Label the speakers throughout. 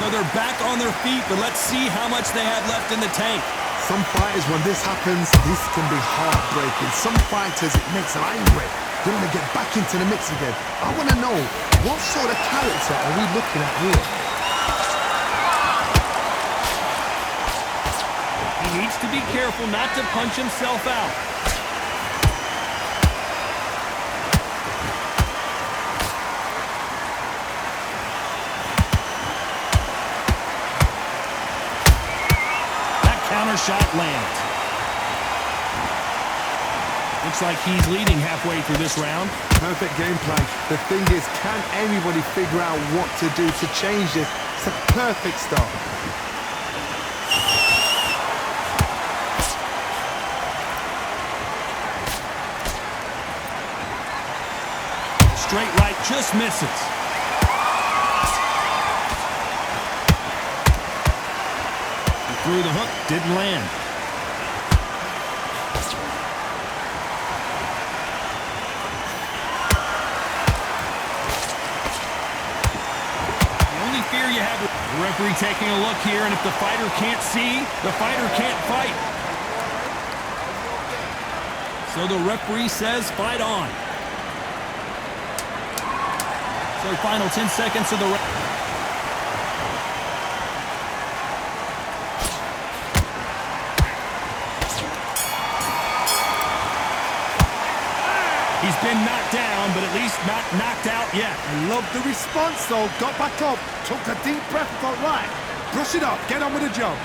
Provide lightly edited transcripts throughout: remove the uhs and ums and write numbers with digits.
Speaker 1: So they're back on their feet, but let's see how much they have left in the tank.
Speaker 2: Some fighters, when this happens, this can be heartbreaking. Some fighters, it makes them angry. They want to get back into the mix again. I want to know, what sort of character are we looking at here?
Speaker 1: He needs to be careful not to punch himself out. Counter shot lands. Looks like he's leading halfway through this round.
Speaker 2: Perfect game plan. The thing is, can anybody figure out what to do to change this? It's a perfect start.
Speaker 1: Straight right just misses. Through the hook, didn't land. The only fear you have, the referee taking a look here, and if the fighter can't see, the fighter can't fight. So the referee says, fight on. So final 10 seconds of the round. He's been knocked down, but at least not knocked out yet.
Speaker 2: I love the response, though. Got back up, took a deep breath, thought, right, brush it off, get on with the job.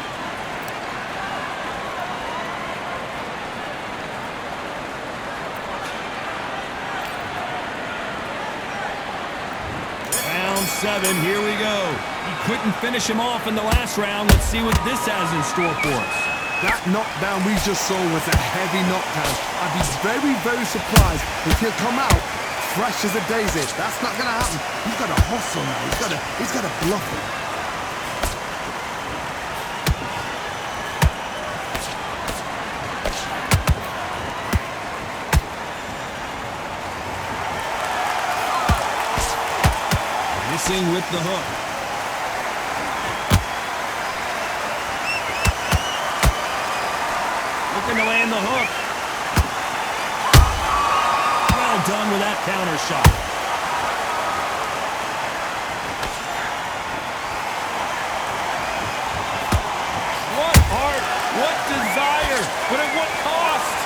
Speaker 1: Round 7, here we go. He couldn't finish him off in the last round. Let's see what this has in store for us.
Speaker 2: That knockdown we just saw was a heavy knockdown. I'd be very, very surprised if he'll come out fresh as a daisy. That's not going to happen. He's got to hustle now. He's got to bluff it.
Speaker 1: Missing with the hook. Looking to land the hook. Well done with that counter shot. What art, what desire, but at what cost?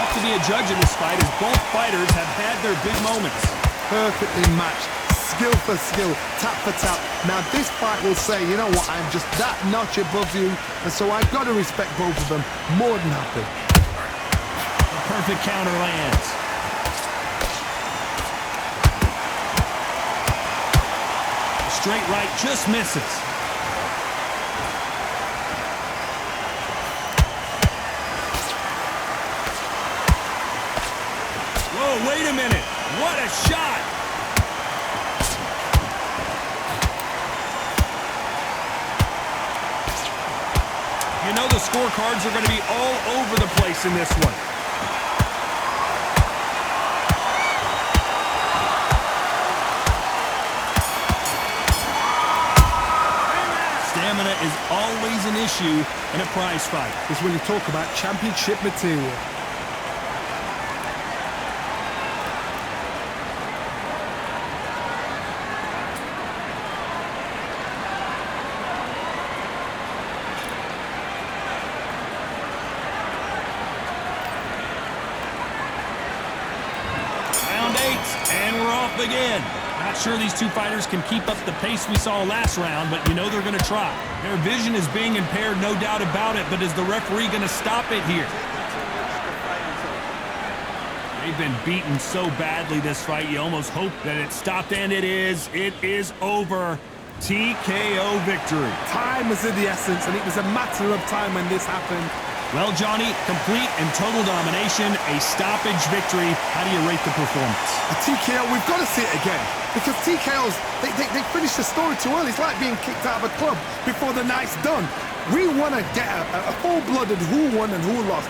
Speaker 1: To be a judge in this fight, as both fighters have had their big moments.
Speaker 2: Perfectly matched, skill for skill, tap for tap. Now this fight will say, you know what, I'm just that notch above you, and so I've got to respect both of them. More than happy.
Speaker 1: A perfect counter lands. A straight right just misses. Whoa, wait a minute. What a shot. You know the scorecards are going to be all over the place in this one. Stamina is always an issue in a prize fight.
Speaker 2: It's when you talk about championship material.
Speaker 1: And we're off again. Not sure these two fighters can keep up the pace we saw last round, but you know they're going to try. Their vision is being impaired, no doubt about it, but is the referee going to stop it here? They've been beaten so badly this fight, you almost hope that it stopped, and it is. It is over. TKO victory.
Speaker 2: Time was of the essence, and it was a matter of time when this happened.
Speaker 1: Well, Johnny, complete and total domination, a stoppage victory. How do you rate the performance?
Speaker 2: A TKO, we've got to see it again. Because TKOs, they finish the story too early. It's like being kicked out of a club before the night's done. We want to get a full-blooded who won and who lost.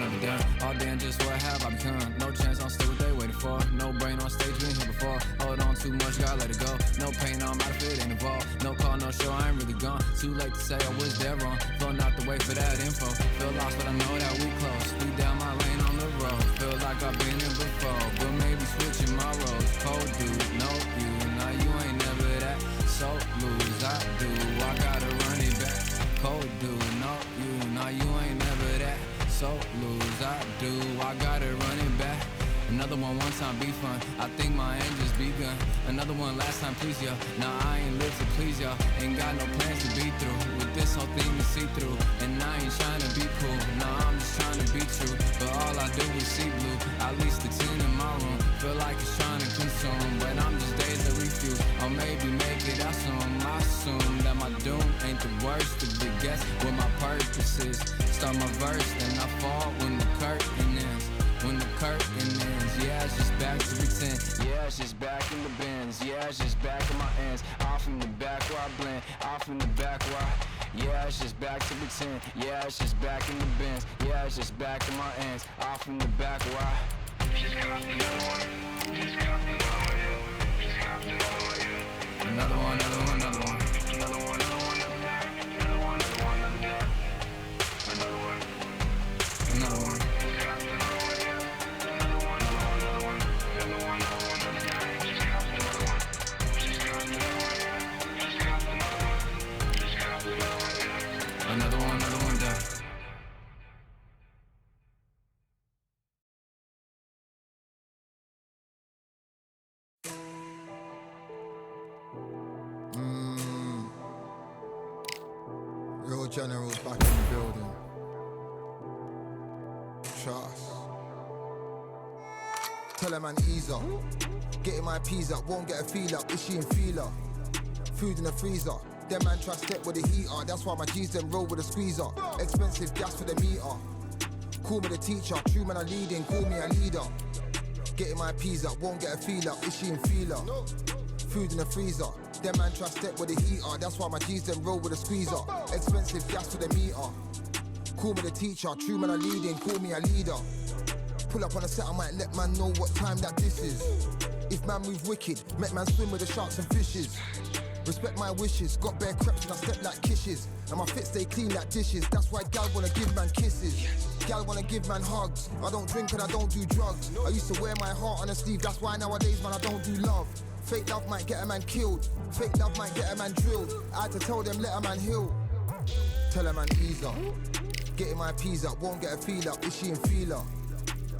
Speaker 3: Another done. All day and just what have I become? No chance, I'm still what they waiting for. No brain on stage, we ain't here before. Hold on too much, gotta let it go. No pain, I'm out of it, ain't involved. No call, no show, I ain't really gone. Too late to say I was dead wrong. Flown out the way for that info. Feel lost, but I know that we close. Speed down my lane on the road. Feel like I've been here before, but maybe switching my roles. Cold dude, no you, now you ain't never that. So lose, I do, I gotta run it back. Cold dude, no you, now you ain't never that. So lose, I do, I gotta run it back. Another one time be fun, I think my end just begun. Another one last time please ya. Now I ain't live to please y'all. Ain't got no plans to be through. With this whole thing to see through. And I ain't trying to be cool. Nah, I'm just trying to be true. But all I do is see blue. At least the 10 in my room. Feel like it's trying to consume. But I'm just days to refuse. Or maybe make it out soon. I assume that my doom ain't the worst of the guess what my purpose is. Start my verse, then I fall when the curtain ends. When the curtain ends, yeah, it's just back to pretend. Yeah, it's just back in the bins. Yeah, it's just back in my ends. Off in the back where I blend. Off in the back where I... Yeah, it's just back to pretend. Yeah, it's just back in the bins. Yeah, it's just back in my ends. Off in the back where I... Just got another one. Just got another one. Just got another one. Another one, another one, another one. Another one, another one, another one, another one, another one. Another one. Another one done.
Speaker 4: Real generals back in the building. Trust. Tell a man ease up. Getting my peas up, won't get a feel up. Is she in feeler? Food in the freezer. Them man try step with the heater. That's why my G's them roll with a squeezer. Expensive gas for the meter. Call me the teacher. True man I leading, call me a leader. Getting my peas up, won't get a feel up. Is she in feeler? Food in the freezer. Them man try step with the heater. That's why my G's them roll with a squeezer. Expensive gas with a meter. Call me the teacher. True man I leading. Call me a leader. Pull up on a set, I might let man know what time that this is. If man move wicked, make man swim with the sharks and fishes. Respect my wishes, got bare creps and I step like kisses. And my fit stay clean like dishes, that's why gal wanna give man kisses. Gal wanna give man hugs, I don't drink and I don't do drugs. I used to wear my heart on a sleeve, that's why nowadays man I don't do love. Fake love might get a man killed, fake love might get a man drilled. I had to tell them let a man heal. Tell a man ease up, getting my peas up, won't get a feel up, is she in feeler?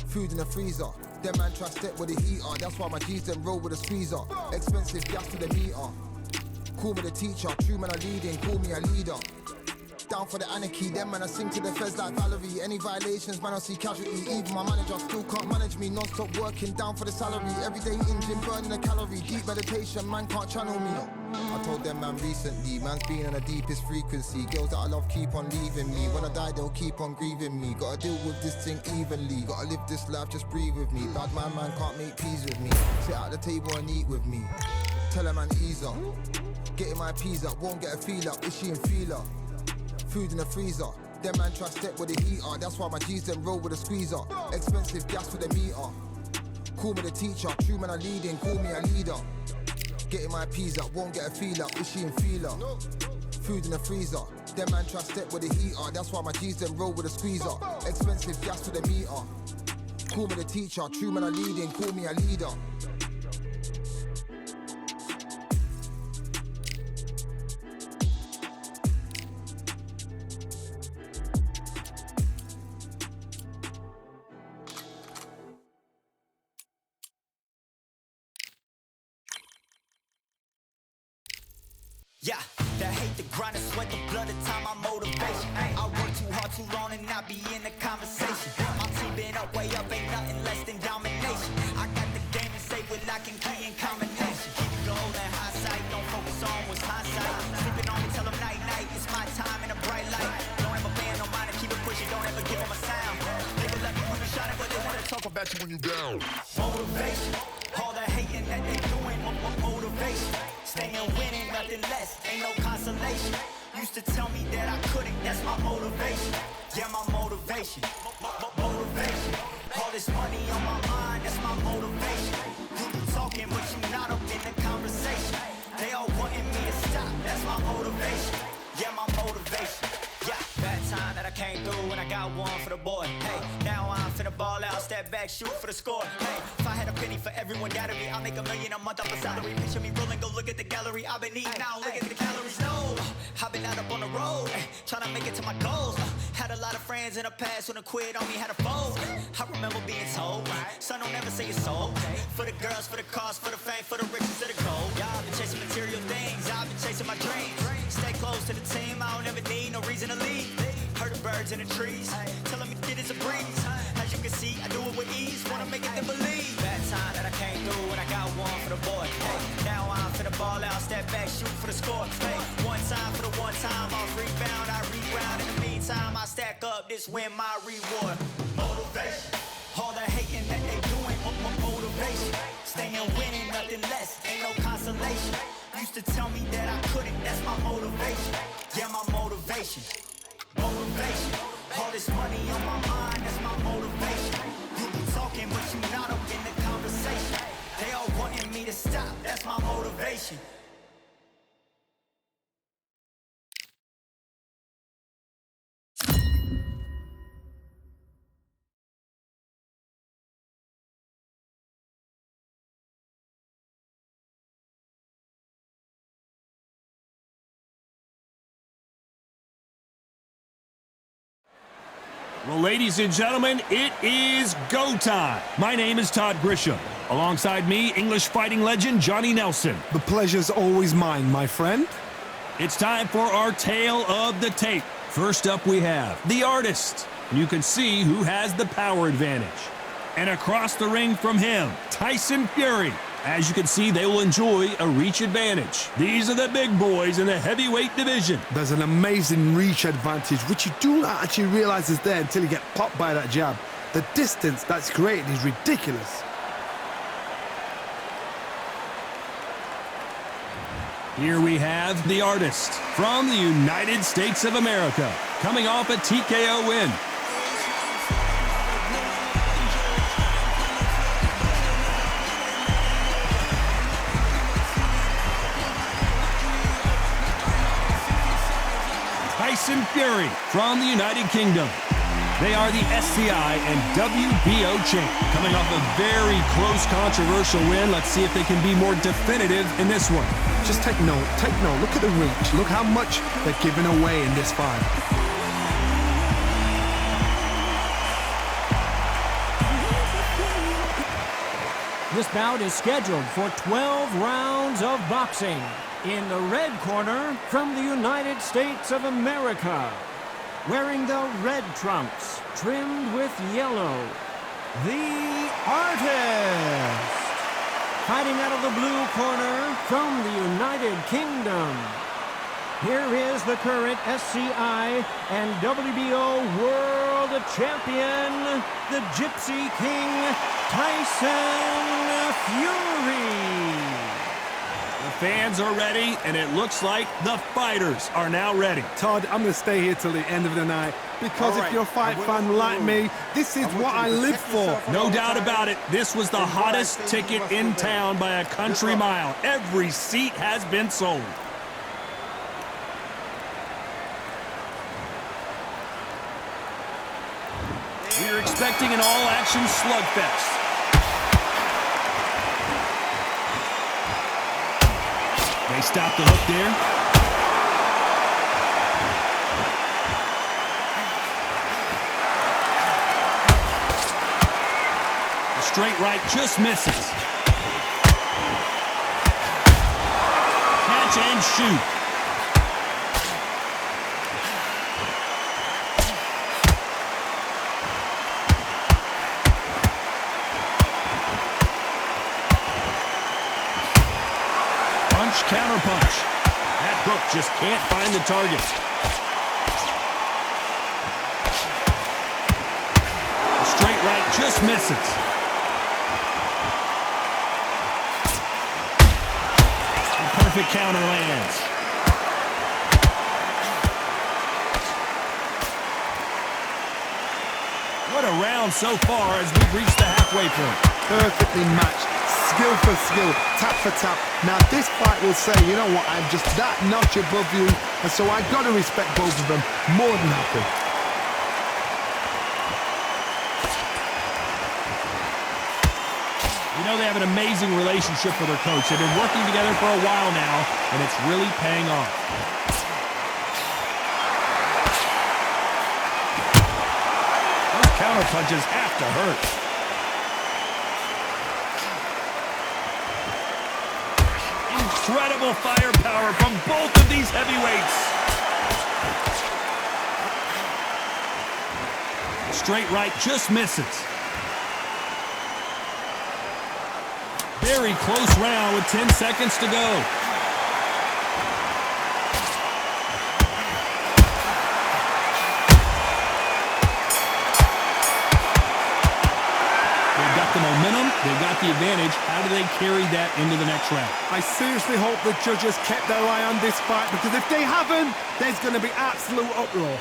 Speaker 4: Food in the freezer, them man try step with the heater. That's why my G's them roll with a squeezer. Expensive gas to the meter. Call me the teacher, true man I leading, call me a leader. Down for the anarchy, them man I sing to the feds like Valerie. Any violations, man I see casualty. Even my manager still can't manage me. Non-stop working, down for the salary. Everyday in gym, burning a calorie. Deep meditation, man can't channel me. I told them man recently, man's been on the deepest frequency. Girls that I love keep on leaving me. When I die they'll keep on grieving me. Gotta deal with this thing evenly. Gotta live this life, just breathe with me. Bad man can't make peace with me. Sit at the table and eat with me. Tell a man ease up. Getting my peas up, won't get a feel up, is she in feeler? Food in the freezer, them man try step with the heater. That's why my G's them roll with a squeezer. Expensive gas with a meter. Call me the teacher, true man I leading, call me a leader. Getting my peas up, won't get a feel up, is she in feeler? Food in the freezer, them man try step with the heater. That's why my G's them roll with a squeezer. Expensive gas with a meter. Call me the teacher, true man I leading, call me a leader.
Speaker 5: Yeah, that hate the grind and sweat the blood of time, my motivation. I work too hard too long and not be in the conversation. My team been up, way up, ain't nothing less than domination. I got the game and say with lock and key and combination. Keep it gold and high sight, don't focus on what's hindsight. Sleeping on me, tell them night night, it's my time in a bright light. Don't ever band, no mind, keep it pushing, don't ever give them a sound. They will let me when you shining, but they wanna talk about you when you down. Motivation, all the hating that they doing, motivation. Staying winning, nothing less, ain't no consolation. Used to tell me that I couldn't, that's my motivation. Yeah, my motivation, motivation. All this money on my mind, that's my motivation. You be talking, but you not up in the conversation. They all wanting me to stop, that's my motivation. Yeah, my motivation. Yeah, bad time that I came through when I got one for the boy. Hey, now I'm finna ball out, step back, shoot for the score. Hey, if I had a penny for everyone doubted me, I'll make $1 million a month off a salary. Picture me rolling, go look at the gallery. I've been eating now, look at the calories. No, I've been out up on the road, trying to make it to my goals. Had a lot of friends in the past when I quit on me, had a fold. I remember being told, son, don't ever say it's sold. For the girls, for the cars, for the fame, for the riches, for the gold. Yeah, I've been chasing material things, I've been chasing my dreams. Stay close to the team, I don't ever need no reason to leave. Heard the birds in the trees, telling me shit is a breeze. As you can see, I do it with ease, wanna make it then believe. Bad time that I came through when I got one for the boy. Hey, now I'm finna ball out, step back, shoot for the score. Hey, one time for the one time, I'll rebound, I reground. In the meantime, I stack up, this win my reward. Motivation, all the hating that they doing, motivation. Staying winning, nothing less, ain't no consolation. Used to tell me that I couldn't, that's my motivation. Yeah, my motivation, motivation. All this money on my mind, that's my motivation. You be talking, but you not up in the conversation. They all wanting me to stop, that's my motivation.
Speaker 1: Well, ladies and gentlemen, it is go time. My name is Todd Grisham. Alongside me, English fighting legend Johnny Nelson.
Speaker 2: The pleasure's always mine, my friend.
Speaker 1: It's time for our tale of the tape. First up, we have the artist. And you can see who has the power advantage. And across the ring from him, Tyson Fury. As you can see, they will enjoy a reach advantage. These are the big boys in the heavyweight division.
Speaker 2: There's an amazing reach advantage, which you do not actually realize is there until you get popped by that jab. The distance that's created is ridiculous.
Speaker 1: Here we have the artist from the United States of America, coming off a TKO win. Tyson Fury from the United Kingdom. They are the SCI and WBO champ, coming off a very close, controversial win. Let's see if they can be more definitive in this one.
Speaker 2: Just take note. Look at the reach. Look how much they're giving away in this fight.
Speaker 6: This bout is scheduled for 12 rounds of boxing. In the red corner, from the United States of America, wearing the red trunks, trimmed with yellow, the artist. Fighting out of the blue corner, from the United Kingdom, here is the current SCI and WBO World Champion, the Gypsy King, Tyson Fury.
Speaker 1: The fans are ready, and it looks like the fighters are now ready.
Speaker 2: Todd, I'm going to stay here till the end of the night because if you're a fight fan like me, this is what I live for.
Speaker 1: No doubt about it, this was the hottest ticket in town by a country mile. Every seat has been sold. We're expecting an all-action slugfest. They stop the hook there. The straight right just misses. Catch and shoot. Counter punch. That hook just can't find the target. The straight right just misses. The perfect counter lands. What a round so far as we've reached the halfway point.
Speaker 2: Perfectly matched. Skill for skill, tap for tap. Now this fight will say, you know what, I'm just that notch above you, and so I got to respect both of them more than happy.
Speaker 1: You know they have an amazing relationship with their coach. They've been working together for a while now, and it's really paying off. Those counter punches have to hurt. Incredible firepower from both of these heavyweights. Straight right just misses. Very close round with 10 seconds to go. The momentum, they got the advantage. How do they carry that into the next round?
Speaker 2: I seriously hope the judges kept their eye on this fight, because if they haven't, there's going to be absolute uproar.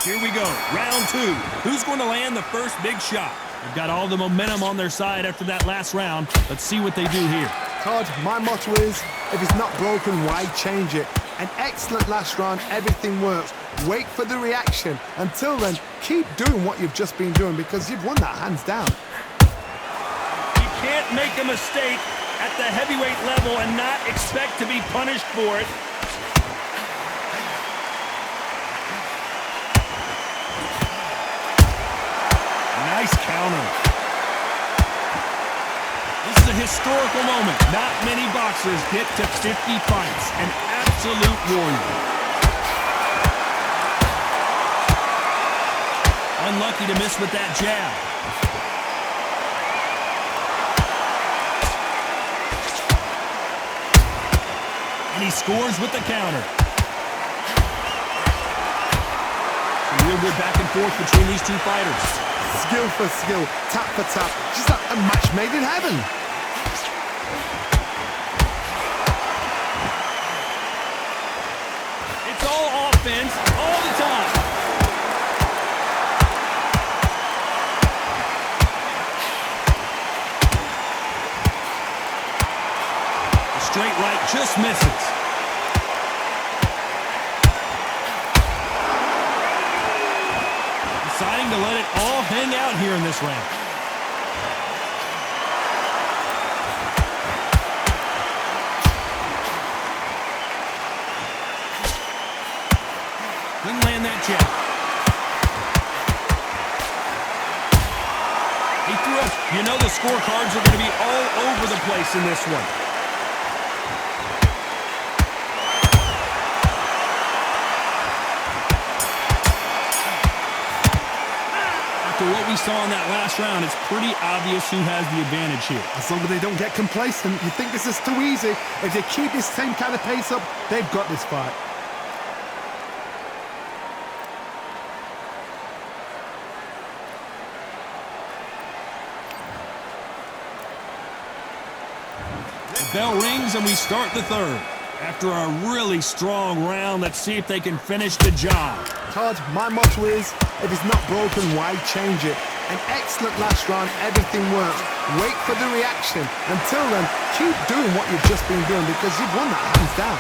Speaker 1: Here we go, round two. Who's going to land the first big shot? They've got all the momentum on their side after that last round. Let's see what they do here.
Speaker 2: Todd, my motto is, if it's not broken, why change it? An excellent last round, everything works. Wait for the reaction. Until then, keep doing what you've just been doing, because you've won that hands down.
Speaker 1: You can't make a mistake at the heavyweight level and not expect to be punished for it. Nice counter. This is a historical moment. Not many boxers get to 50 fights. An absolute warrior. Unlucky to miss with that jab. And he scores with the counter. Some real good back and forth between these two fighters.
Speaker 2: skill for skill, tap for tap. Just like a match made in heaven.
Speaker 1: It's all offense all the time. The straight right just misses. Deciding to let it all hang out here in this round. Couldn't land that jab. He threw it. You know the scorecards are going to be all over the place in this one. After what we saw in that last round, it's pretty obvious who has the advantage here.
Speaker 2: As long as they don't get complacent, you think this is too easy. If they keep this same kind of pace up, they've got this fight.
Speaker 1: The bell rings and we start the third. After a really strong round, let's see if they can finish the job.
Speaker 2: Todd, my motto is, if it's not broken, why change it? An excellent last round, everything works. Wait for the reaction. Until then, keep doing what you've just been doing because you've won that hands down.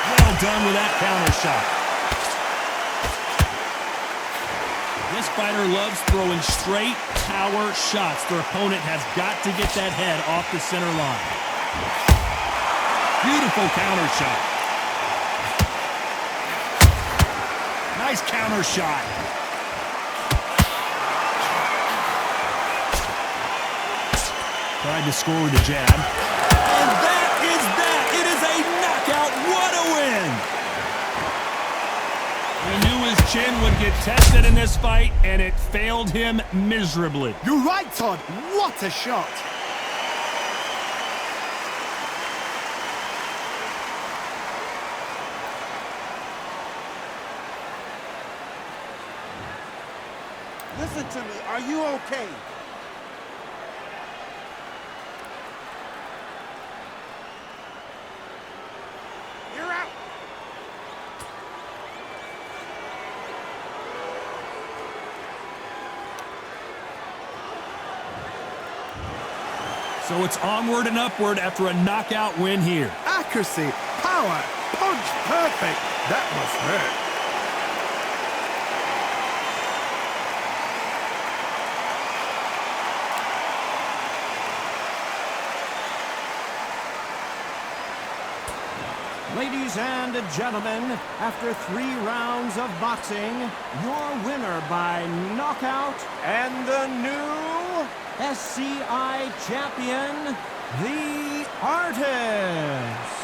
Speaker 1: Well done with that counter shot. This fighter loves throwing straight power shots. Their opponent has got to get that head off the center line. Beautiful counter shot. Nice counter shot. Tried to score with a jab. And that is that. It is a knockout. What a win. He knew his chin would get tested in this fight, and it failed him miserably.
Speaker 2: You're right, Todd. What a shot.
Speaker 7: Listen to me. Are you okay? You're out.
Speaker 1: So it's onward and upward after a knockout win here.
Speaker 2: Accuracy, power, punch, perfect. That must hurt.
Speaker 6: Ladies and gentlemen, after 3 rounds of boxing, your winner by knockout and the new SCI champion, The Artist.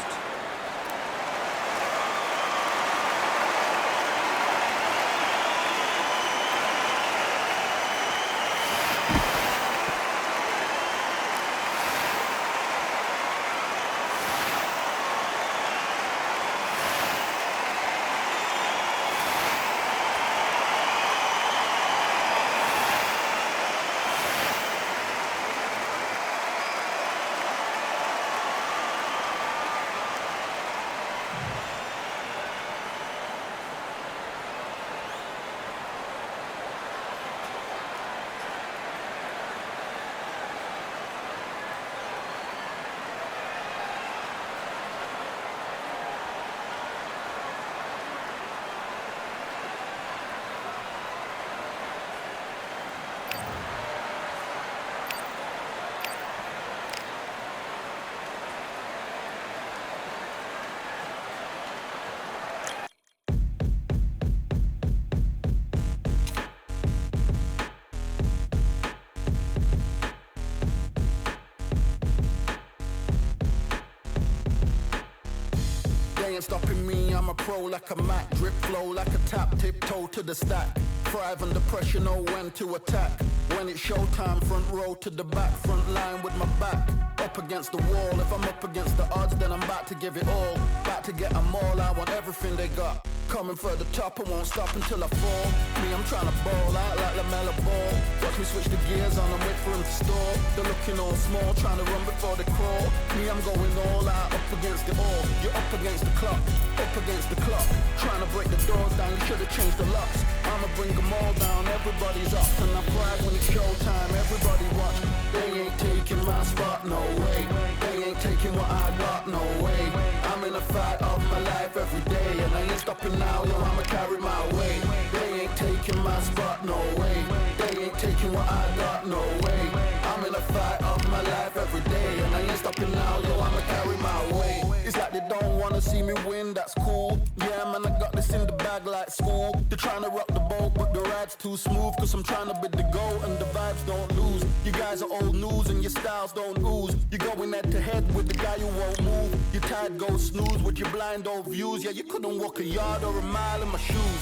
Speaker 8: Ain't stopping me, I'm a pro like a Mac. Drip flow like a tap, tiptoe to the stack. Thrive under pressure, know when to attack. When it's showtime, front row to the back. Front line with my back up against the wall. If I'm up against the odds, then I'm about to give it all. About to get them all, I want everything they got. Coming for the top, I won't stop until I fall. Me, I'm trying to ball out like LaMelo Ball. Watch me switch the gears on and wait for him to stall. They're looking all small, trying to run before they crawl. Me, I'm going all out, up against the all. You're up against the clock, up against the clock. Trying to break the doors down, you should have changed the locks. I'ma bring them all down, everybody's up. And I pride when it's showtime, everybody watch. They ain't taking my spot, no way. They ain't taking what I got, no way. I'm in a fight of my life every day, and I ain't stopping now, yo, I'ma carry my weight. They ain't taking my spot, no way. They ain't taking what I got, no way. I'm in a fight of my life every day, and I ain't stopping now, yo, I'ma carry my weight. It's like they don't wanna see me win, that's cool. Yeah, man, I got this in the bag like school. They're trying to rock the boat, but the ride's too smooth. Cause I'm trying to bid the goal, and the vibes don't lose. You guys are old news, and your styles don't ooze. You're going head to head with the guy who won't move. Your tide goes snooze with your blind old views. Yeah, you couldn't walk a yard or a mile in my shoes.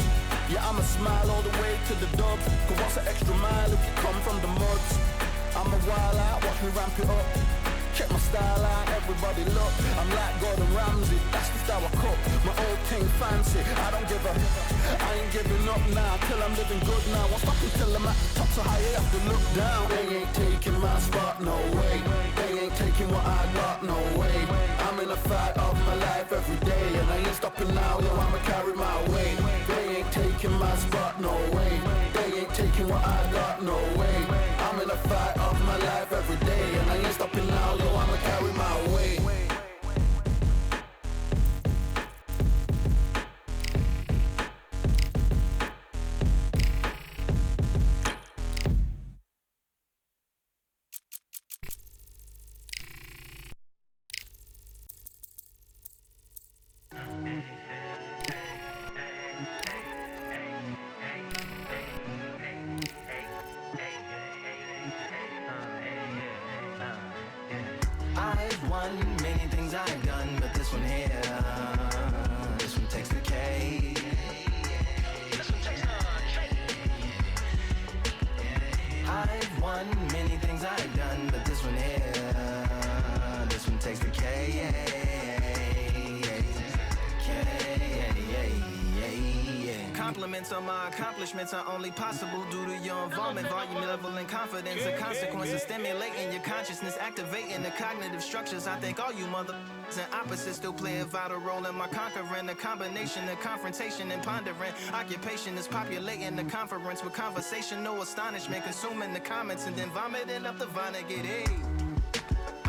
Speaker 8: Yeah, I'ma smile all the way to the dubs. Cause what's an extra mile if you come from the muds? I'm a wild out, watch me ramp it up. Check my style out, everybody look. I'm like Gordon Ramsay, that's the style I cook. My old thing fancy, I don't give a. I ain't giving up now, till I'm living good now. Won't stop until I'm at the top, so high you have to look down. They ain't taking my spot, no way. They ain't taking what I got, no way. I'm in a fight of my life every day, and I ain't stopping now, yo, I'ma carry my weight. They ain't taking my spot, no way. They ain't taking what I got, no way. I'm in a fight of my life every day, and I ain't stopping now, yo, I'ma carry my weight.
Speaker 9: I've won many things I've done, but this one here, this one takes the K. I've won many things I've done, but this one here, this one takes the K.
Speaker 10: Compliments on my accomplishments are only possible due to your involvement, volume, level, and confidence. The consequence of stimulating your consciousness, activating the cognitive structures. I think all you mother and opposites still play a vital role in my conquering. The combination of confrontation and pondering. Occupation is populating the conference with conversational astonishment, consuming the comments and then vomiting up the Vonnegut. Hey.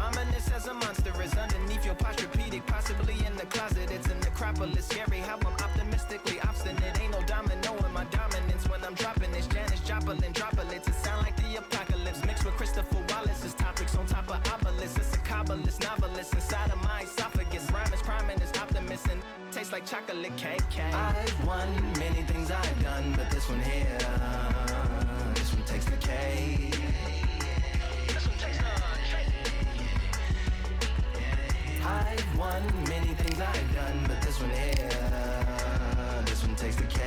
Speaker 10: Ominous as a monster is underneath your posturepedic, possibly in the closet. It's an necropolis, scary how I'm optimistically obstinate. Ain't no domino in my dominance when I'm dropping this. Janis Joplin droplets, it sound like the apocalypse mixed with Christopher Wallace's topics on top of obelisks. It's a kabbalist novelist inside of my esophagus. Rhyme is priming, is optimist and tastes like chocolate cake.
Speaker 9: I've won many things I've done, but this one here, this one takes the K. I've won many things I've done, but this one here, this one takes the K.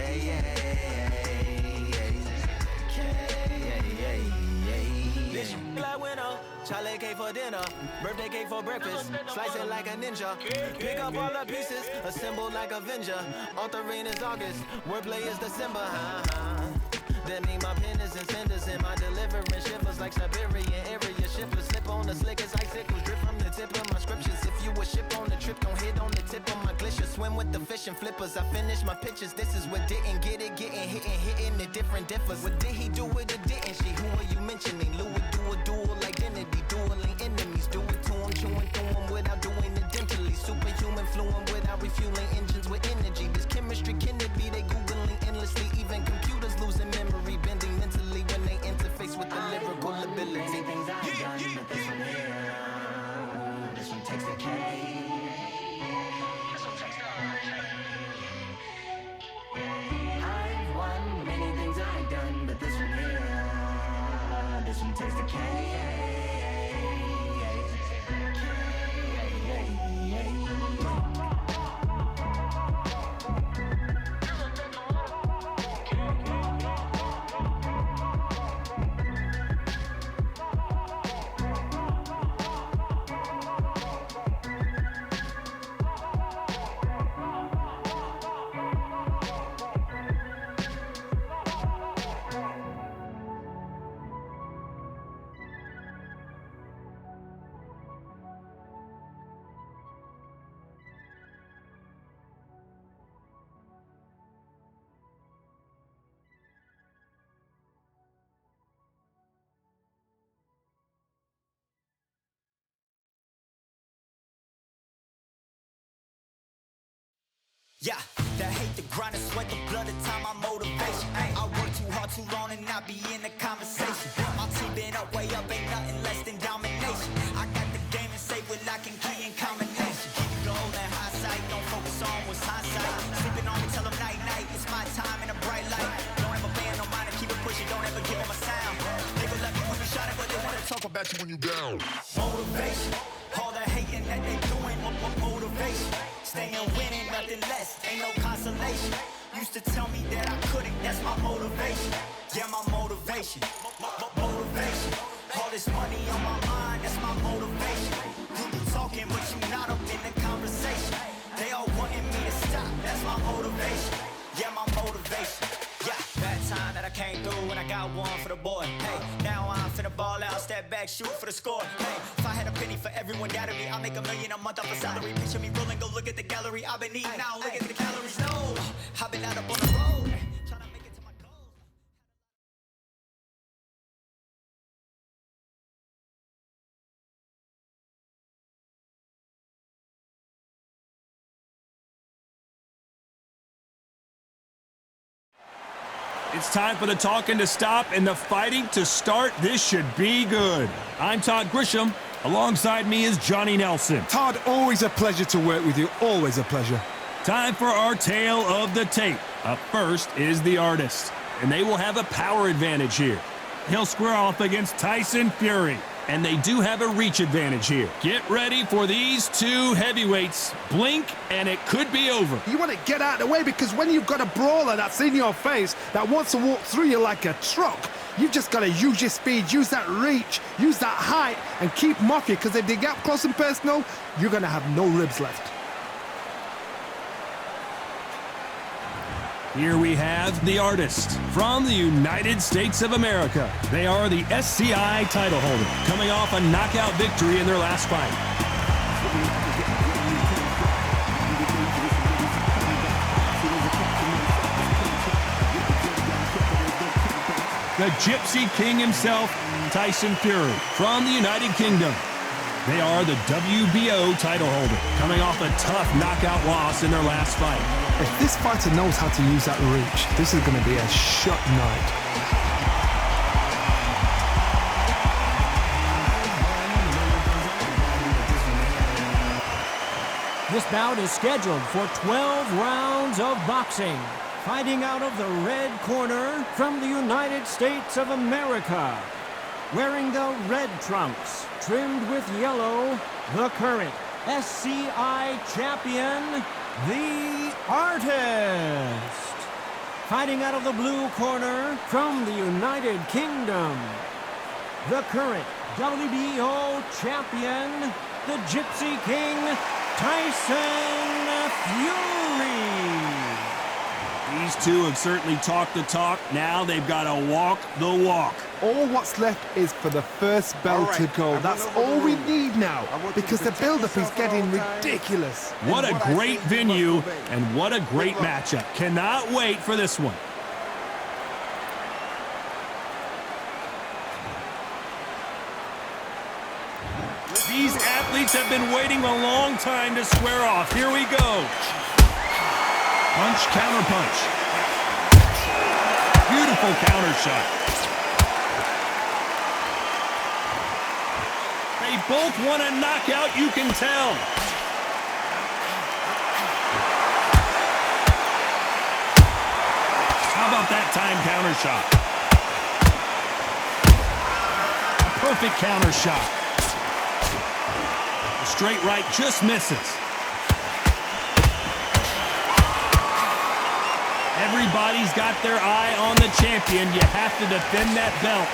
Speaker 10: This like winner, chocolate cake for dinner, birthday cake for breakfast, slice it like a ninja, pick up all the pieces, assemble like Avenger, altering is August, wordplay is December, That mean my pen is in cinders and my deliverance shivers like Siberian area shivers. Slip on the slick as icicles, drip from the tip of my scriptures. If you a ship on the trip, don't hit on the tip of my glacier. Swim with the fish and flippers. I finish my pictures. This is what didn't get it, getting hitting the different differs. What did he do with it? Didn't she? Who are you mentioning? Lou would do a dual identity, dueling enemies. Do it to him, chewing through him without doing it dentally. Superhuman, fluent without refueling engines with energy. This chemistry can it be? They googling endlessly. Even computers losing memory, bending mentally when they interface with the lyrical ability.
Speaker 9: Things I've done, but this one here, this one takes the K. I've won many things I've done, but this one here, this one takes the K.
Speaker 5: Yeah, that hate, the grind, the sweat, the blood, the time, my motivation. Ay, I work too hard, too long, and not be in the conversation. My team been up, way up, ain't nothing less than domination. I got the game and safe with lock and key and combination. Keep it gold and high sight, don't focus on what's hindsight. Sleeping on me, tell them night, night, it's my time in a bright light. Don't ever band, no mind, keep it pushing, don't ever give them a sound. Nigga love you when you shining, but they wanna talk about you when you down. Motivation, all the hating that they doing, motivation. Staying winning, nothing less, ain't no consolation. Used to tell me that I couldn't, that's my motivation. Yeah, my motivation, motivation. All this money on my mind, that's my motivation. You be talking, but you not up in the conversation. They all wanting me to stop, that's my motivation. Yeah, my motivation. Yeah, bad time that I came through when I got one for the boy. Hey, now I'm finna ball out, step back, shoot for the score. Hey, if I had a penny for everyone doubting me, I'll make $1 million a month off a salary. Picture me rolling, go look at the gallery. I've been eating now, look at the calories. No, I've been out up on the road, trying to make it to my goals.
Speaker 1: It's time for the talking to stop and the fighting to start. This should be good. I'm Todd Grisham. Alongside me is Johnny Nelson.
Speaker 2: Todd, always a pleasure to work with you. Always a pleasure.
Speaker 1: Time for our tale of the tape. Up first is the artist, and they will have a power advantage here. He'll square off against Tyson Fury, and they do have a reach advantage here. Get ready for these two heavyweights. Blink, and it could be over.
Speaker 2: You want to get out of the way because when you've got a brawler that's in your face that wants to walk through you like a truck, you've just got to use your speed, use that reach, use that height, and keep mocking, because if they get up close and personal, you're going to have no ribs left.
Speaker 1: Here we have the artist from the United States of America. They are the SCI title holder, coming off a knockout victory in their last fight. The Gypsy King himself, Tyson Fury, from the United Kingdom. They are the WBO title holder, coming off a tough knockout loss in their last fight.
Speaker 2: If this fighter knows how to use that reach, this is going to be a shut night.
Speaker 6: This bout is scheduled for 12 rounds of boxing. Fighting out of the red corner from the United States of America. Wearing the red trunks, trimmed with yellow, the current SCI champion, the artist. Fighting out of the blue corner from the United Kingdom, the current WBO champion, the Gypsy King, Tyson Fury.
Speaker 1: These two have certainly talked the talk. Now they've got to walk the walk.
Speaker 2: All what's left is for the first bell to go. That's all we need now, because the build-up is getting ridiculous.
Speaker 1: What a great venue, and what a great matchup. Cannot wait for this one. These athletes have been waiting a long time to square off. Here we go. Punch, counter punch. Beautiful counter shot. They both want a knockout, you can tell. How about that time counter shot? A perfect counter shot. The straight right just misses. Everybody's got their eye on the champion. You have to defend that belt.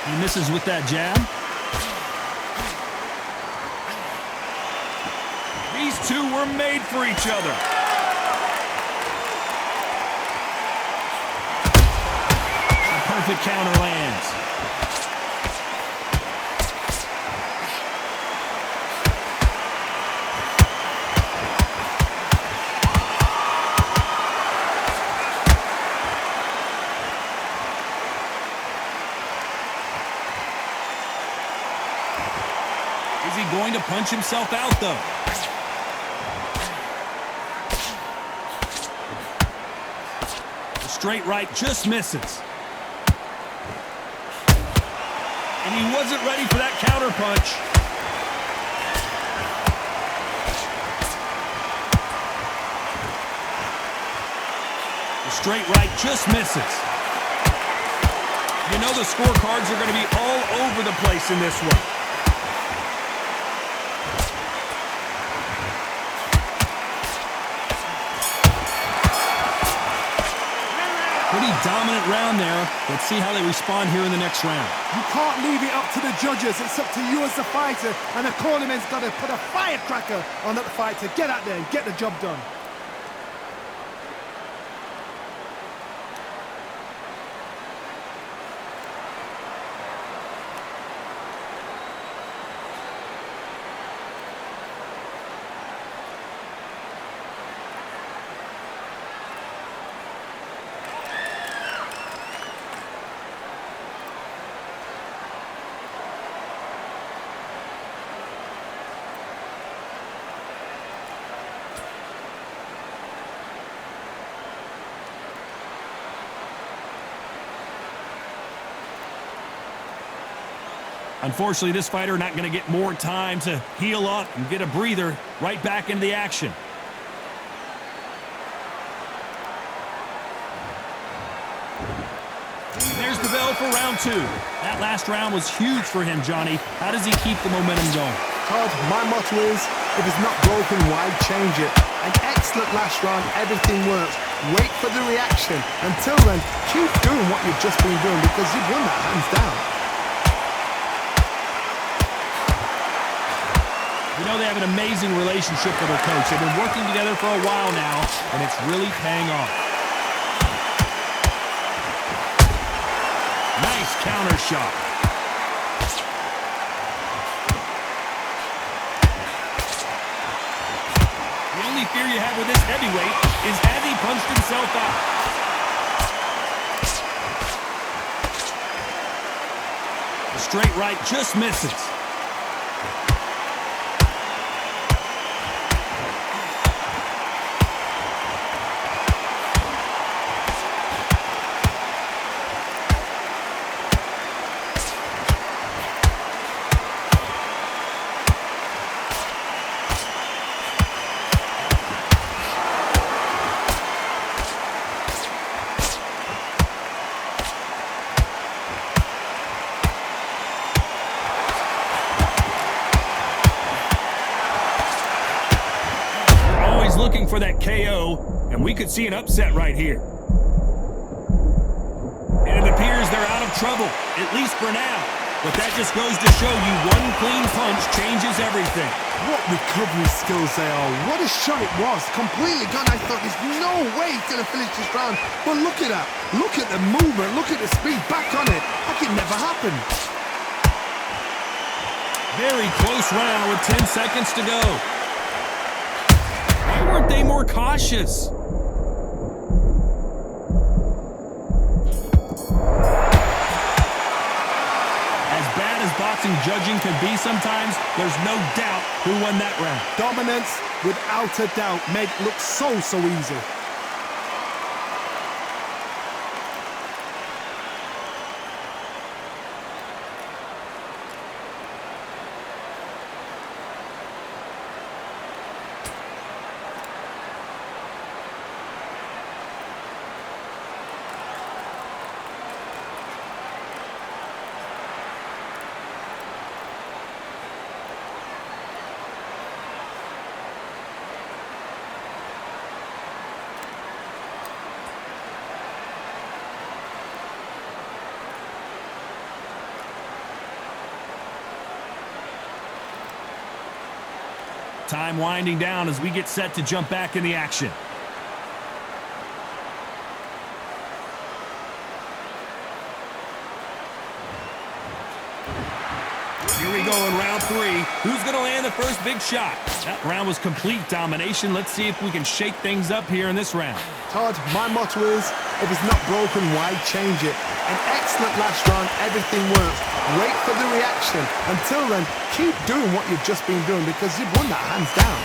Speaker 1: He misses with that jab. These two were made for each other. A perfect counter lands. Is he going to punch himself out, though? The straight right just misses. And he wasn't ready for that counter punch. The straight right just misses. You know the scorecards are going to be all over the place in this one. Pretty dominant round there. Let's see how they respond here in the next round.
Speaker 2: You can't leave it up to the judges. It's up to you as the fighter, and the cornerman's got to put a firecracker on that fight to get out there and get the job done.
Speaker 1: Unfortunately, this fighter not going to get more time to heal up and get a breather. Right back into the action. There's the bell for round 2. That last round was huge for him, Johnny. How does he keep the momentum going?
Speaker 2: Todd, my motto is, if it's not broken, why change it? An excellent last round, everything works. Wait for the reaction. Until then, keep doing what you've just been doing because you've won that hands down.
Speaker 1: You know they have an amazing relationship with their coach. They've been working together for a while now, and it's really paying off. Nice counter shot. The only fear you have with this heavyweight is has he punched himself out? The straight right just misses. Looking for that KO, and we could see an upset right here. And it appears they're out of trouble, at least for now. But that just goes to show you one clean punch changes everything.
Speaker 2: What recovery skills they are. What a shot it was. Completely gone. I thought there's no way he's going to finish this round. But look at that. Look at the movement. Look at the speed. Back on it. Like it never happened.
Speaker 1: Very close round with 10 seconds to go. Why weren't they more cautious? As bad as boxing judging can be sometimes, there's no doubt who won that round.
Speaker 2: Dominance, without a doubt, made it look so easy.
Speaker 1: Time winding down as we get set to jump back in the action. Here we go in round 3. Who's going to land the first big shot? That round was complete domination. Let's see if we can shake things up here in this round.
Speaker 2: Todd, my motto is, if it's not broken, why change it? An excellent last round, everything works. Wait for the reaction. Until then, keep doing what you've just been doing because you've won that hands down.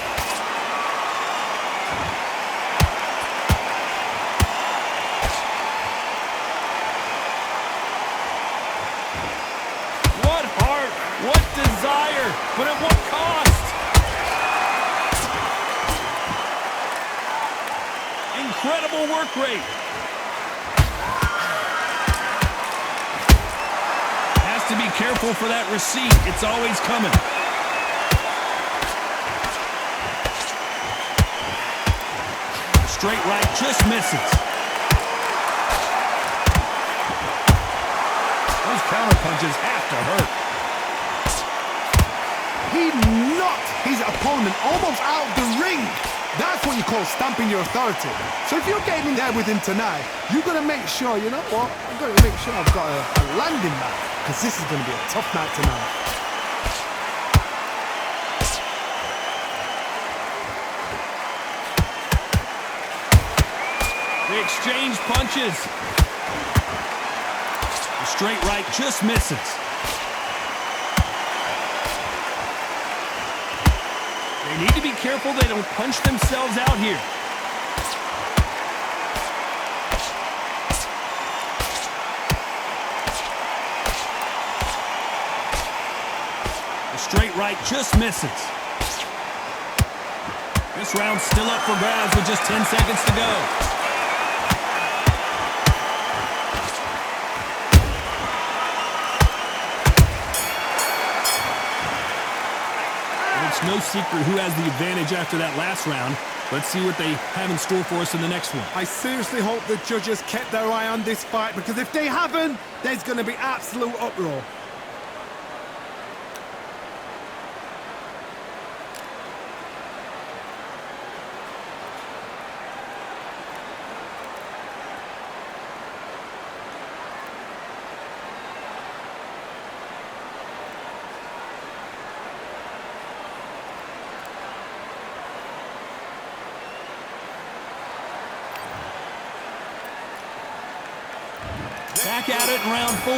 Speaker 1: What heart, what desire, but at what cost? Incredible work rate. Has to be careful for that receipt. It's always coming. Straight right just misses. Those counter punches have to hurt.
Speaker 2: He knocked his opponent almost out of the ring. That's what you call stamping your authority. So if you're getting in there with him tonight, you've got to make sure, you know what? I've got to make sure I've got a landing mat, because this is going to be a tough night tonight.
Speaker 1: They exchange punches. The straight right just misses. They need to be careful they don't punch themselves out here. The straight right just misses. This round's still up for grabs with just 10 seconds to go. It's no secret who has the advantage after that last round. Let's see what they have in store for us in the next one.
Speaker 2: I seriously hope the judges kept their eye on this fight, because if they haven't, there's going to be absolute uproar.
Speaker 1: Back at it in round 4.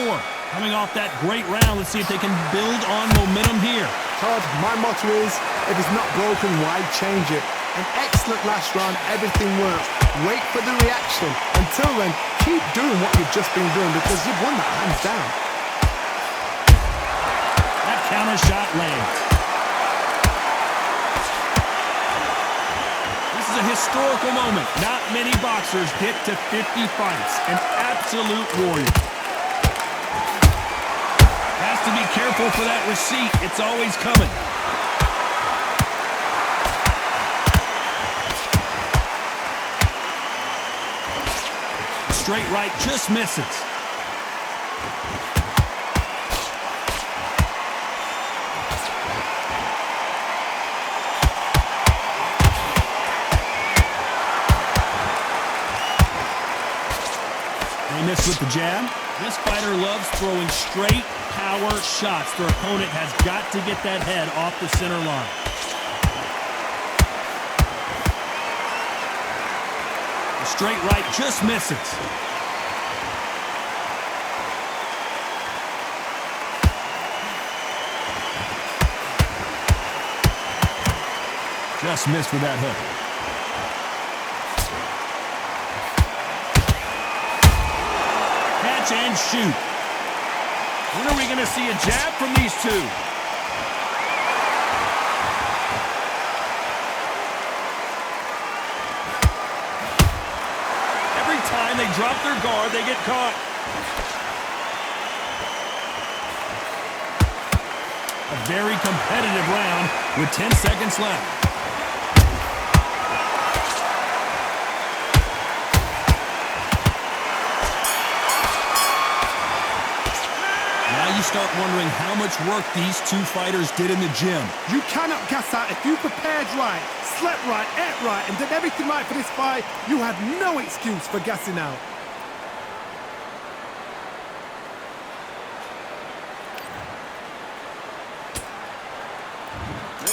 Speaker 1: Coming off that great round, let's see if they can build on momentum here.
Speaker 2: Todd, my motto is, if it's not broken, why change it? An excellent last round, everything works. Wait for the reaction. Until then, keep doing what you've just been doing, because you've won that hands down.
Speaker 1: That counter shot lands. This is a historical moment. Not many boxers get to 50 fights. An absolute warrior. Has to be careful for that receipt. It's always coming. Straight right just misses. They miss with the jab. This fighter loves throwing straight power shots. Their opponent has got to get that head off the center line. The straight right just misses. Just missed with that hook. And shoot. When are we going to see a jab from these two? Every time they drop their guard, they get caught. A very competitive round with 10 seconds left. You start wondering how much work these two fighters did in the gym.
Speaker 2: You cannot gas out. If you prepared right, slept right, ate right, and did everything right for this fight, you had no excuse for gassing out.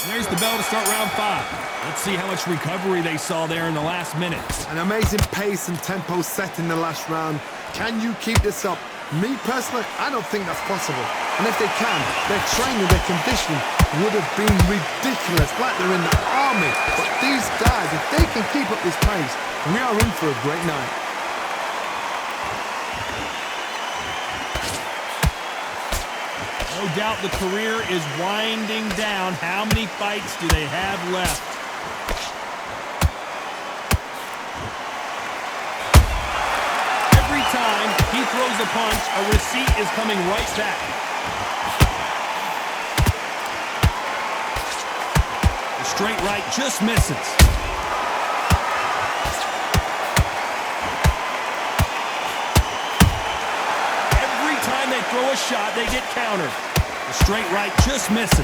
Speaker 1: There's the bell to start round 5. Let's see how much recovery they saw there in the last minute.
Speaker 2: An amazing pace and tempo set in the last round. Can you keep this up? Me personally, I don't think that's possible. And if they can, their training, their conditioning would have been ridiculous, like they're in the army. But these guys, if they can keep up this pace, we are in for a great night.
Speaker 1: No doubt the career is winding down. How many fights do they have left? Every time he throws a punch, a receipt is coming right back. The straight right just misses. Every time they throw a shot, they get countered. The straight right just misses.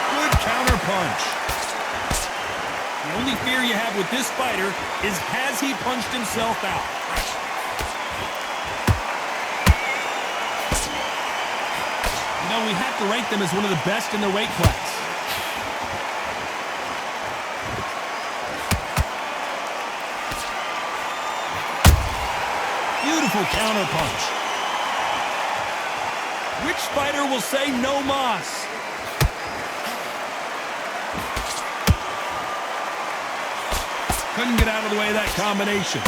Speaker 1: Good counter punch. The only fear you have with this fighter is, has he punched himself out? You know, we have to rank them as one of the best in their weight class. Beautiful counter punch. Which fighter will say no mas? Couldn't get out of the way of that combination.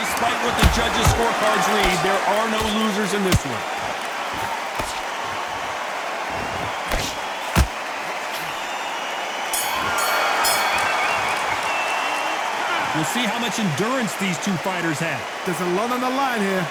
Speaker 1: Despite what the judges' scorecards read, there are no losers in this one. We'll see how much endurance these two fighters have.
Speaker 2: There's a lot on the line here.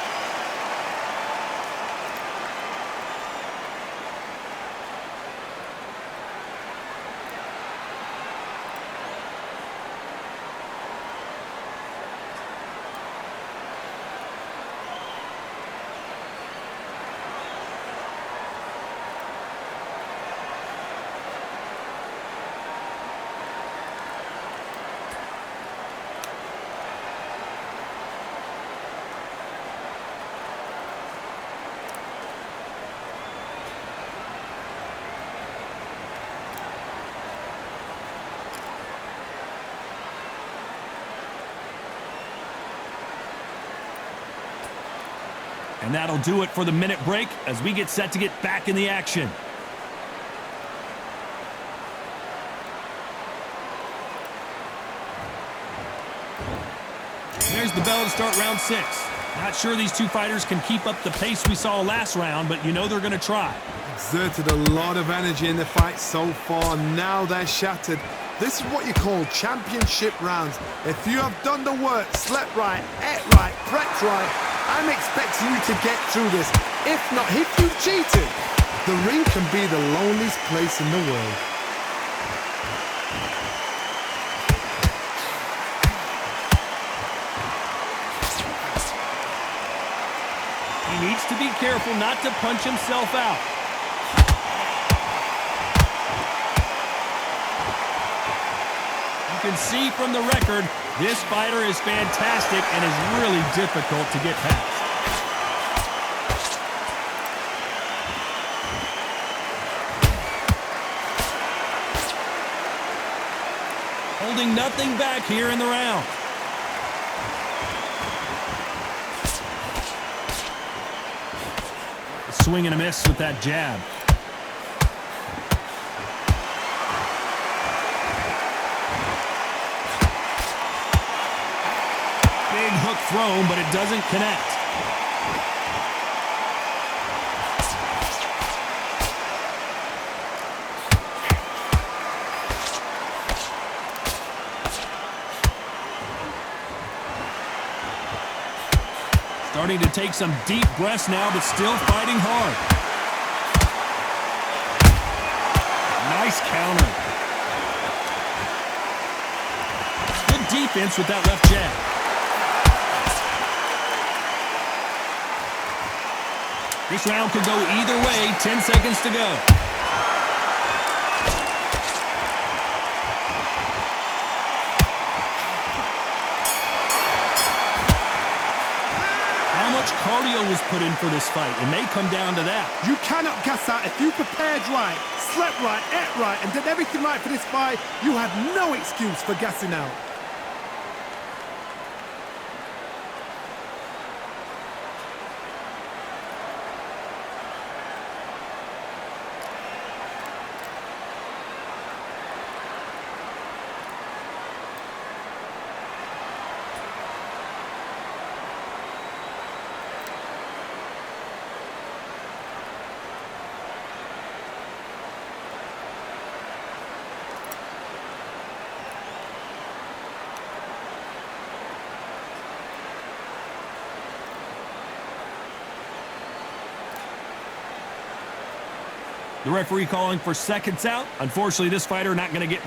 Speaker 1: And that'll do it for the minute break as we get set to get back in the action. There's the bell to start round 6. Not sure these two fighters can keep up the pace we saw last round, but you know they're going to try.
Speaker 2: Exerted a lot of energy in the fight so far. Now they're shattered. This is what you call championship rounds. If you have done the work, slept right, ate right, prepped right, I'm expecting you to get through this. If not, if you've cheated, the ring can be the loneliest place in the world.
Speaker 1: He needs to be careful not to punch himself out. You can see from the record, this fighter is fantastic and is really difficult to get past. Holding nothing back here in the round. Swing and a miss with that jab. Big hook thrown, but it doesn't connect. Starting to take some deep breaths now, but still fighting hard. Nice counter. Good defense with that left jab. This round could go either way. 10 seconds to go. cardio was put in for this fight. It may come down to that.
Speaker 2: You cannot gas out. If you prepared right, slept right, ate right, and did everything right for this fight, you have no excuse for gassing out.
Speaker 1: The referee calling for seconds out. Unfortunately, this fighter not going to get...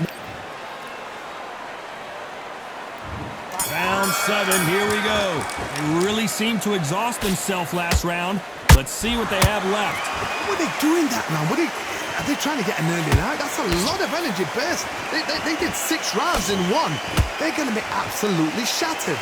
Speaker 1: Round 7, here we go. They really seemed to exhaust themselves last round. Let's see what they have left.
Speaker 2: What are they doing that, man? Are they trying to get an early night? That's a lot of energy burst. They did 6 rounds in 1. They're going to be absolutely shattered.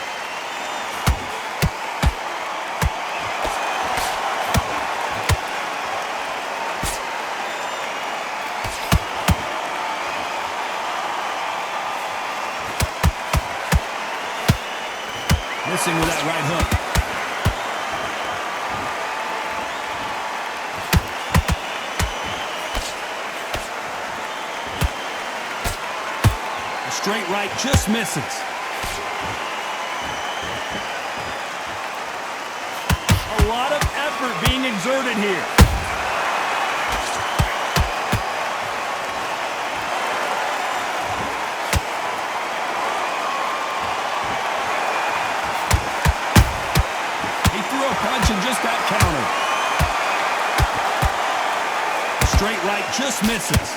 Speaker 1: Missing with that right hook. A straight right just misses. A lot of effort being exerted here. Punch and just got countered. A straight right just misses.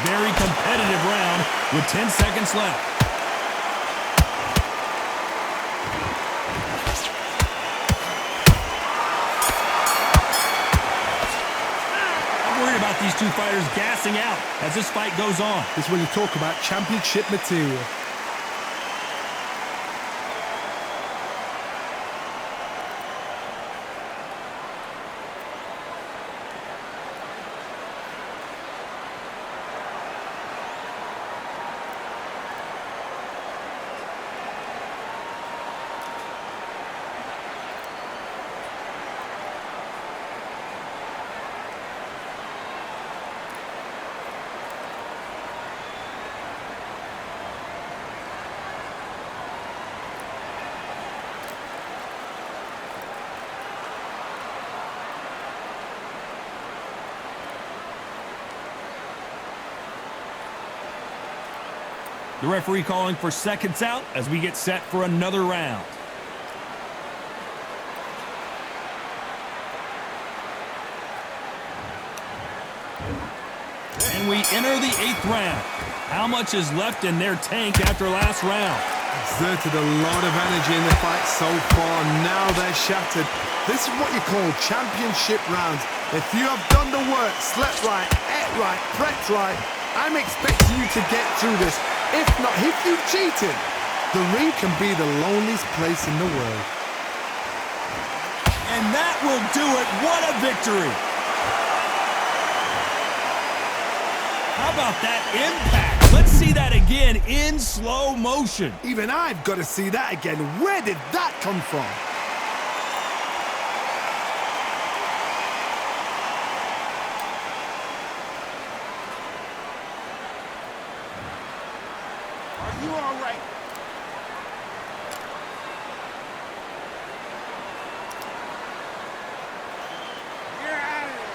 Speaker 1: Very competitive round with 10 seconds left. I'm worried about these two fighters gassing out as this fight goes on.
Speaker 2: This is when you talk about championship material.
Speaker 1: The referee calling for seconds out as we get set for another round. And we enter the 8th round. How much is left in their tank after last round?
Speaker 2: Exerted a lot of energy in the fight so far. Now they're shattered. This is what you call championship rounds. If you have done the work, slept right, ate right, prepped right, I'm expecting you to get through this. If not, if you've cheated, the ring can be the loneliest place in the world.
Speaker 1: And that will do it. What a victory. How about that impact? Let's see that again in slow motion.
Speaker 2: Even I've got to see that again. Where did that come from?
Speaker 7: Are you all right? You're out of there.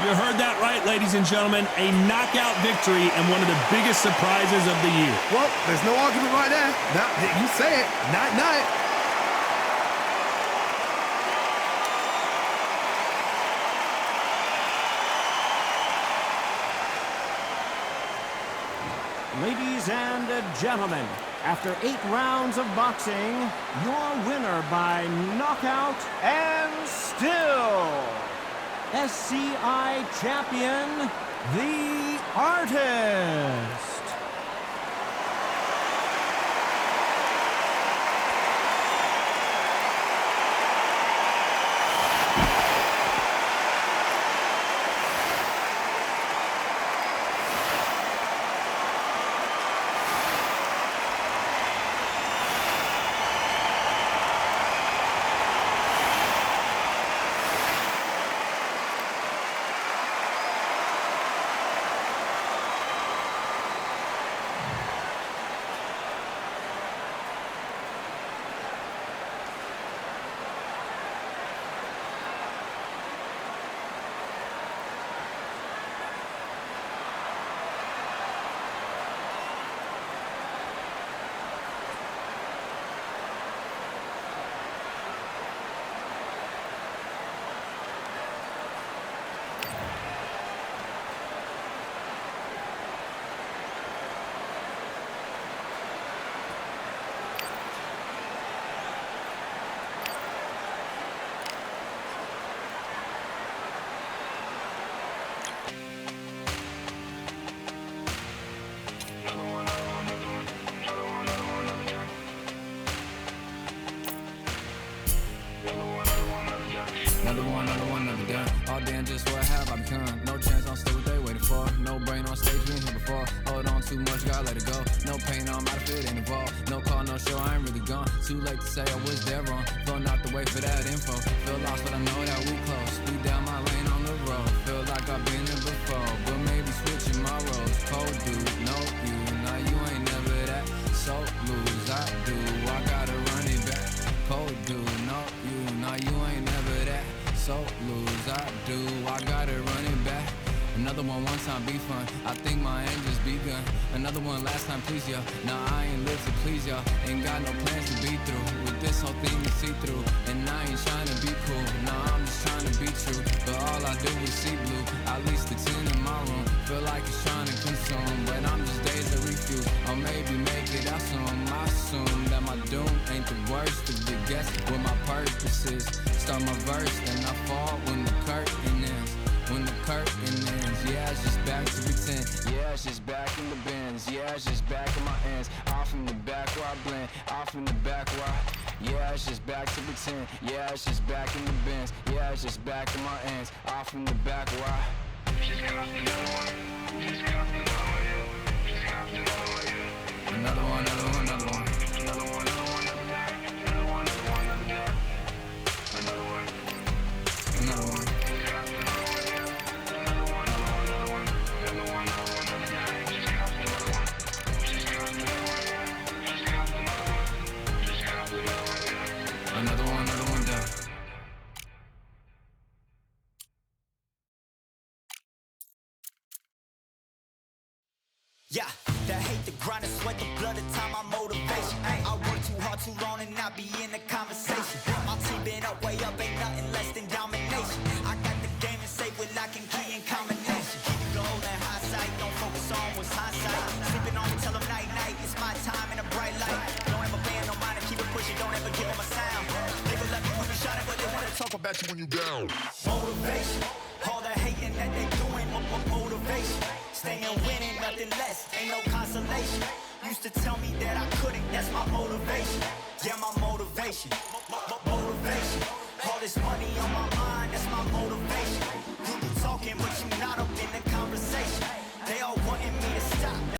Speaker 1: You heard that right, ladies and gentlemen. A knockout victory and one of the biggest surprises of the year.
Speaker 2: Well, there's no argument right there. Now, you say it. Night-night.
Speaker 6: Ladies and gentlemen, after 8 rounds of boxing, your winner by knockout and still SCI champion, The Artist.
Speaker 3: Another done. All damn, just what have I become? No chance, I'm still what they waiting for. No brain on stage, been here before. Hold on too much, gotta let it go. No pain, I'm out of it, ain't involved. No call, no show, I ain't really gone. Too late to say I was there wrong. Filling out the way for that info. Feel lost, but I know that we close. We down my lane on the road. Feel like I've been there before, but maybe switching my roles. Cold dude, no you, now you ain't never that. So lose, I do, I gotta run it back. Cold dude, no you, now you ain't never that. So lose, I do, I gotta run it back. Another one time be fun, I think my aim just begun. Another one last time please ya. Nah, I ain't live to please ya. Ain't got no plans to be through with this whole thing to see through. And I ain't trying to be cool, nah, I'm just trying to be true. But all I do is see blue, at least the 10 in my room. Feel like it's trying to consume, but I'm just days to refuse. Or maybe make it out soon. I assume that my doom ain't the worst of the guess what my purpose is. Start my verse, then I fall when the curtain ends. When the curtain ends, yeah, it's just back to pretend. Yeah, it's just back in the bins. Yeah, it's just back in my ends. Off in the back where I blend. Off in the back where I... Yeah, it's just back to pretend. Yeah, it's just back in the bins. Yeah, it's just back in my ends. Off in the back where I... Another one, another one, another one. Another one, another one, another one, another one, another one. Another one. Another one down.
Speaker 5: Yeah, that hate, the grind, the sweat, the blood, the time, my motivation. I work too hard, too long, and not be in the conversation. My team been up, way up, ain't nothing less than domination. I got the game and safe with lock and key and combination. Keep it gold and high sight, don't focus on what's hindsight. Sleeping on me, tell them night, night, it's my time in a bright light. Don't ever band, no mind, keep it pushing, don't ever give them a sound. They will let me when you shot it, but they wanna talk about you when you down. Motivation, all the hating that they doing, motivation. Staying winning, nothing less, ain't no consolation. Used to tell me that I couldn't, that's my motivation. Yeah, my motivation.